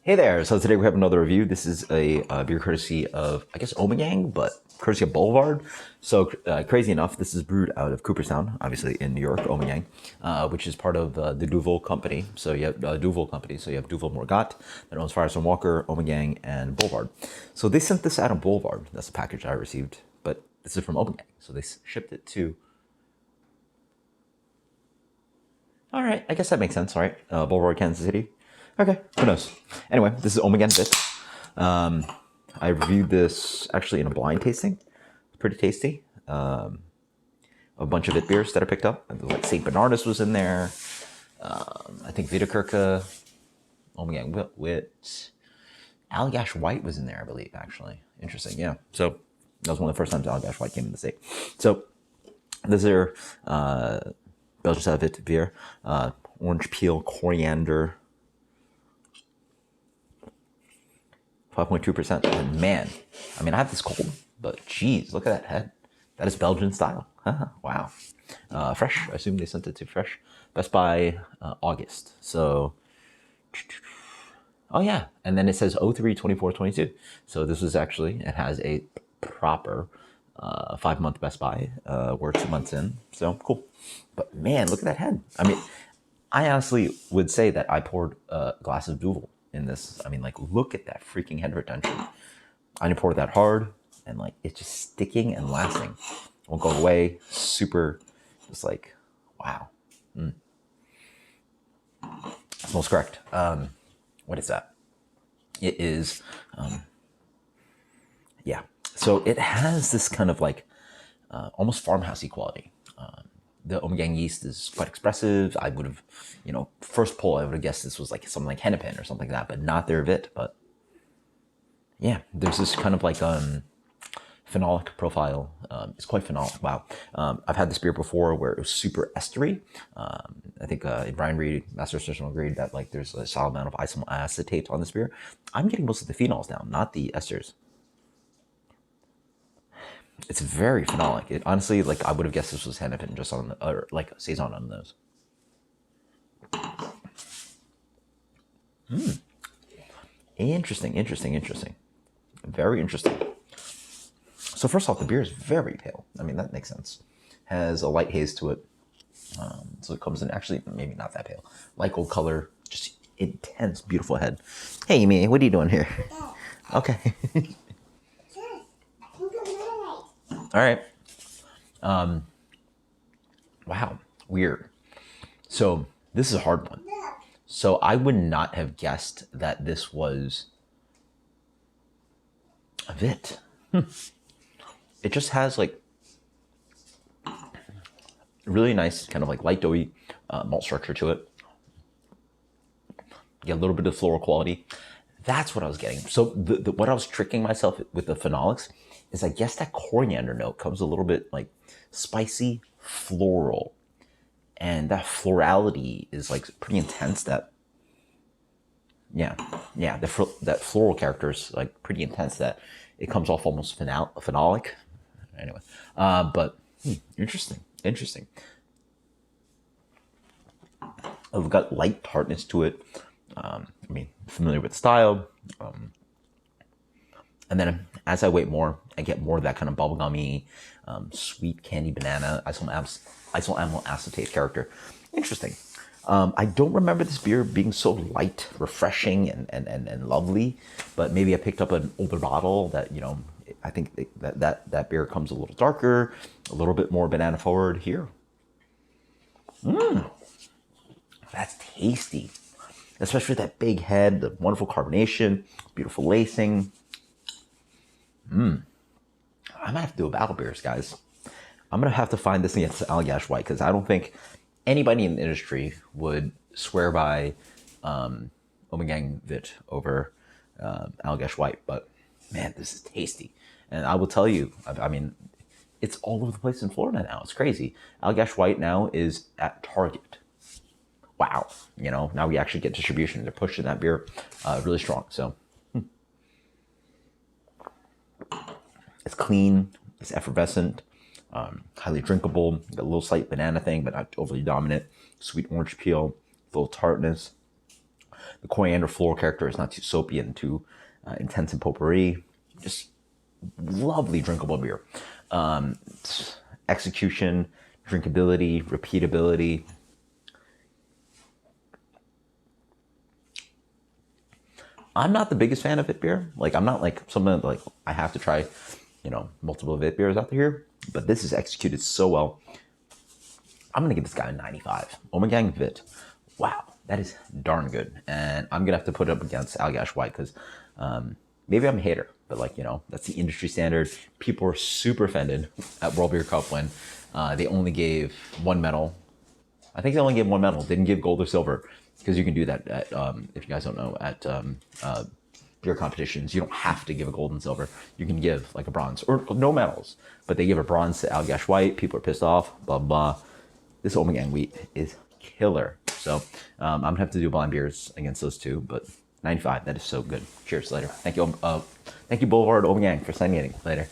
Hey there! So today we have another review. This is a beer courtesy of, I guess, Ommegang, but courtesy of Boulevard. So crazy enough, this is brewed out of Cooperstown, obviously in New York, Ommegang, which is part of the Duvel Company. So you have Duvel Company. So you have Duvel Morgat that owns Firestone Walker, Ommegang, and Boulevard. So they sent this out of Boulevard. That's the package I received, but this is from Ommegang. So they shipped it to. All right, I guess that makes sense. All right, Boulevard, Kansas City. Okay, who knows? Anyway, this is Ommegang Witte. I reviewed this actually in a blind tasting. Pretty tasty. A bunch of Witbiers that I picked up. Like St. Bernardus was in there. I think Wittekirche, Ommegang Witte. Allagash White was in there, I believe, actually. Interesting, yeah. So that was one of the first times Allagash White came in the state. So this is Belgian style Witbier. Orange peel, coriander, 5.2%. And man, I mean, I have this cold, but geez, look at that head. That is Belgian style. Wow. Fresh. I assume they sent it to Fresh. Best by August. So, oh yeah. And then it says 03/24/22. So this was actually, it has a proper 5-month Best Buy. We're 2 months in. So cool. But man, look at that head. I mean, I honestly would say that I poured a glass of Duvel in this. I mean, like, look at that freaking head retention. I didn't pour it that hard, and like, it's just sticking and lasting. Won't go away. Super, just like, wow. Smells correct. What is that? It is, yeah. So it has this kind of like almost farmhousey quality. The Ommegang yeast is quite expressive. I would have, first pull, I would have guessed this was like something like Hennepin or something like that, but not their Witte. But yeah, there's this kind of like phenolic profile. It's quite phenolic. Wow. I've had this beer before where it was super estery. I think Brian Reed, Master Artisanal, agreed that like there's a solid amount of isomal acetate on this beer. I'm getting most of the phenols now, not the esters. It's very phenolic. It honestly, like, I would have guessed this was Hennepin just on the, or like Saison on those. Interesting. Very interesting. So first off, the beer is very pale. I mean, that makes sense. Has a light haze to it. So it comes in actually maybe not that pale. Light gold color, just intense, beautiful head. Hey, Amy, what are you doing here? Okay. All right. Wow. Weird. So this is a hard one. So I would not have guessed that this was a Witte. It just has like really nice kind of like light doughy malt structure to it. Get a little bit of floral quality. That's what I was getting. So what I was tricking myself with the phenolics is I guess that coriander note comes a little bit like spicy, floral. And that florality is like pretty intense. That floral character is like pretty intense. That it comes off almost phenolic. Anyway, but interesting. I've got light tartness to it. I mean, familiar with the style. And then as I wait more, I get more of that kind of bubblegummy, sweet candy banana, isoamyl acetate character. Interesting. I don't remember this beer being so light, refreshing, and lovely, but maybe I picked up an older bottle that, I think that beer comes a little darker, a little bit more banana forward here. That's tasty. Especially that big head, the wonderful carbonation, beautiful lacing. I might have to do a battle beers, guys. I'm going to have to find this against Allagash White because I don't think anybody in the industry would swear by Ommegang Witte over Allagash White. But man, this is tasty. And I will tell you, I mean, it's all over the place in Florida now. It's crazy. Allagash White now is at Target. Wow. Now we actually get distribution. They're pushing that beer really strong. So it's clean, it's effervescent, highly drinkable. Got a little slight banana thing, but not overly dominant. Sweet orange peel, full tartness. The coriander floral character is not too soapy and too intense and potpourri. Just lovely drinkable beer. Execution, drinkability, repeatability. I'm not the biggest fan of Witbier. Like, I'm not like someone like I have to try, multiple Witbiers out here. But this is executed so well. I'm gonna give this guy a 95. Ommegang Witte. Wow, that is darn good. And I'm gonna have to put it up against Allgäuer White because maybe I'm a hater, but that's the industry standard. People were super offended at World Beer Cup when they only gave one medal. I think they only gave one medal. They didn't give gold or silver because you can do that at, if you guys don't know, at beer competitions. You don't have to give a gold and silver. You can give like a bronze or no medals, but they give a bronze to Allgäuer White. People are pissed off, blah, blah. This Ommegang Witte is killer. So I'm gonna have to do blind beers against those two, but 95, that is so good. Cheers later. Thank you, Boulevard Ommegang for signing later.